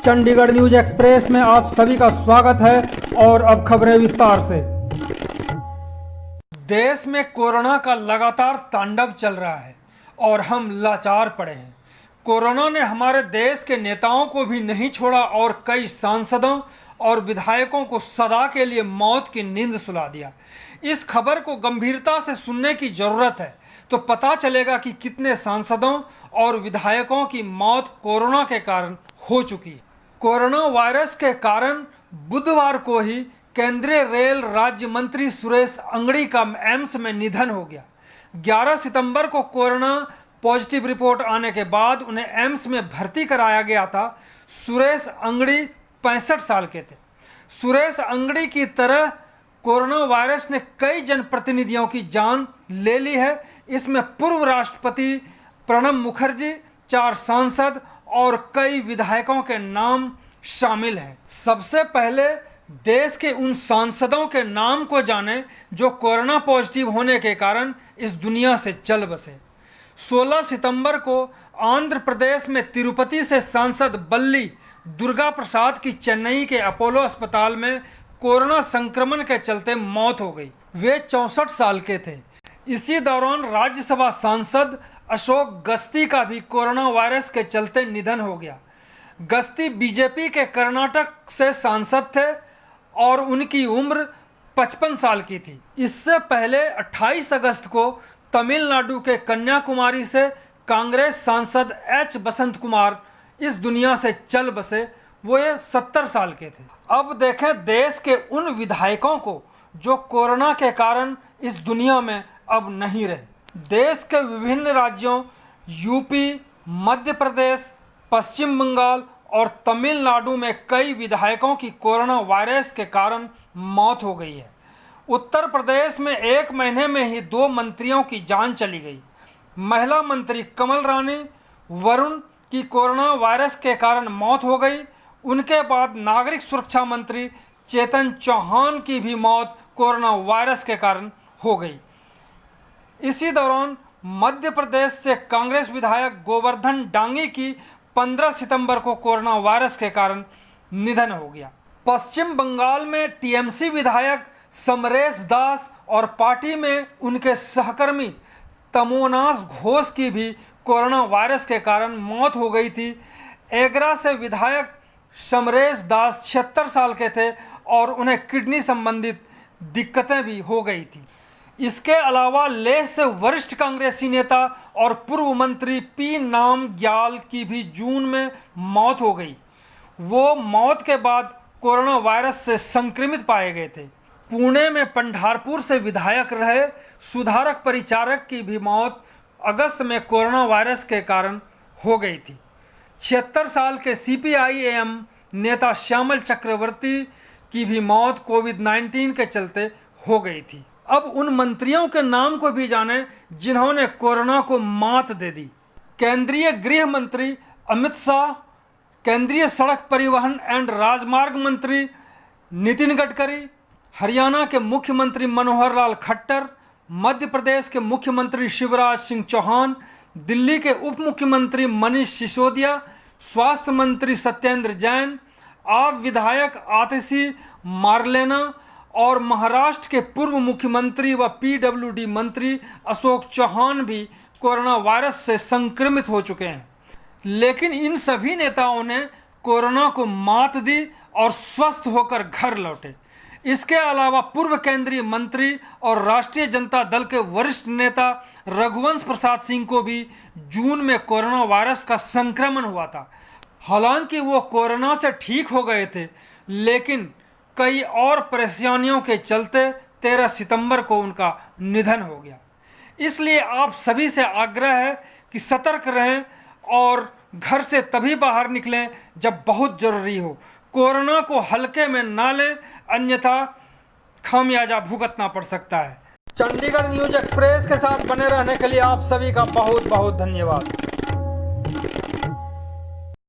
Chandigarh news express में आप सभी का स्वागत है और अब खबरें विस्तार से। देश में कोरोना का लगातार तांडव चल रहा है और हम लाचार पड़े हैं। कोरोना ने हमारे देश के नेताओं को भी नहीं छोड़ा और कई सांसदों और विधायकों को सदा के लिए मौत की नींद सुला दिया। इस खबर को गंभीरता से सुनने की ज़रूरत है तो पता चलेगा कि कितने सांसदों और विधायकों की मौत कोरोना के कारण हो चुकी है। कोरोना वायरस के कारण बुधवार को ही केंद्रीय रेल राज्य मंत्री सुरेश अंगड़ी का एम्स में निधन हो गया। 11 सितंबर को कोरोना पॉजिटिव रिपोर्ट आने के बाद उन्हें एम्स में भर्ती कराया गया था। सुरेश अंगड़ी 65 साल के थे। सुरेश अंगड़ी की तरह कोरोना वायरस ने कई जनप्रतिनिधियों की जान ले ली है। इसमें पूर्व राष्ट्रपति प्रणब मुखर्जी, 4 सांसद और कई विधायकों के नाम शामिल हैं। सबसे पहले देश के उन सांसदों के नाम को जानें जो कोरोना पॉजिटिव होने के कारण इस दुनिया से चल बसे। 16 सितंबर को आंध्र प्रदेश में तिरुपति से सांसद बल्ली दुर्गा प्रसाद की चेन्नई के अपोलो अस्पताल में कोरोना संक्रमण के चलते मौत हो गई। वे 64 साल के थे। इसी दौरान राज्यसभा सांसद अशोक गस्ती का भी कोरोना वायरस के चलते निधन हो गया। गस्ती बीजेपी के कर्नाटक से सांसद थे और उनकी उम्र 55 साल की थी। इससे पहले 28 अगस्त को तमिलनाडु के कन्याकुमारी से कांग्रेस सांसद एच बसंत कुमार इस दुनिया से चल बसे। वो ये 70 साल के थे। अब देखें देश के उन विधायकों को जो कोरोना के कारण इस दुनिया में अब नहीं रहे। देश के विभिन्न राज्यों यूपी, मध्य प्रदेश, पश्चिम बंगाल और तमिलनाडु में कई विधायकों की कोरोना वायरस के कारण मौत हो गई है। उत्तर प्रदेश में 1 महीने में ही 2 मंत्रियों की जान चली गई। महिला मंत्री कमल रानी वरुण की कोरोना वायरस के कारण मौत हो गई। उनके बाद नागरिक सुरक्षा मंत्री चेतन चौहान की भी मौत कोरोना वायरस के कारण हो गई। इसी दौरान मध्य प्रदेश से कांग्रेस विधायक गोवर्धन डांगी की 15 सितंबर को कोरोना वायरस के कारण निधन हो गया। पश्चिम बंगाल में टीएमसी विधायक समरेश दास और पार्टी में उनके सहकर्मी तमोनास घोष की भी कोरोना वायरस के कारण मौत हो गई थी। एगरा से विधायक समरेश दास 76 साल के थे और उन्हें किडनी संबंधित दिक्कतें भी हो गई थी। इसके अलावा लेह से वरिष्ठ कांग्रेसी नेता और पूर्व मंत्री पी नामग्याल की भी जून में मौत हो गई। वो मौत के बाद कोरोना वायरस से संक्रमित पाए गए थे। पुणे में पंढारपुर से विधायक रहे सुधारक परिचारक की भी मौत अगस्त में कोरोना वायरस के कारण हो गई थी। 76 साल के सीपीआईएम नेता श्यामल चक्रवर्ती की भी मौत कोविड-19 के चलते हो गई थी। अब उन मंत्रियों के नाम को भी जानें जिन्होंने कोरोना को मात दे दी। केंद्रीय गृह मंत्री अमित शाह, केंद्रीय सड़क परिवहन एंड राजमार्ग मंत्री नितिन गडकरी, हरियाणा के मुख्यमंत्री मनोहर लाल खट्टर, मध्य प्रदेश के मुख्यमंत्री शिवराज सिंह चौहान, दिल्ली के उप मुख्यमंत्री मनीष सिसोदिया, स्वास्थ्य मंत्री सत्येंद्र जैन, आप विधायक आतिशी मारलेना और महाराष्ट्र के पूर्व मुख्यमंत्री व पीडब्ल्यूडी मंत्री अशोक चौहान भी कोरोना वायरस से संक्रमित हो चुके हैं। लेकिन इन सभी नेताओं ने कोरोना को मात दी और स्वस्थ होकर घर लौटे। इसके अलावा पूर्व केंद्रीय मंत्री और राष्ट्रीय जनता दल के वरिष्ठ नेता रघुवंश प्रसाद सिंह को भी जून में कोरोना वायरस का संक्रमण हुआ था। हालांकि वो कोरोना से ठीक हो गए थे, लेकिन कई और परेशानियों के चलते 13 सितंबर को उनका निधन हो गया। इसलिए आप सभी से आग्रह है कि सतर्क रहें और घर से तभी बाहर निकलें जब बहुत ज़रूरी हो। कोरोना को हल्के में ना लें, अन्यथा खामियाजा भुगतना पड़ सकता है। चंडीगढ़ न्यूज एक्सप्रेस के साथ बने रहने के लिए आप सभी का बहुत बहुत धन्यवाद।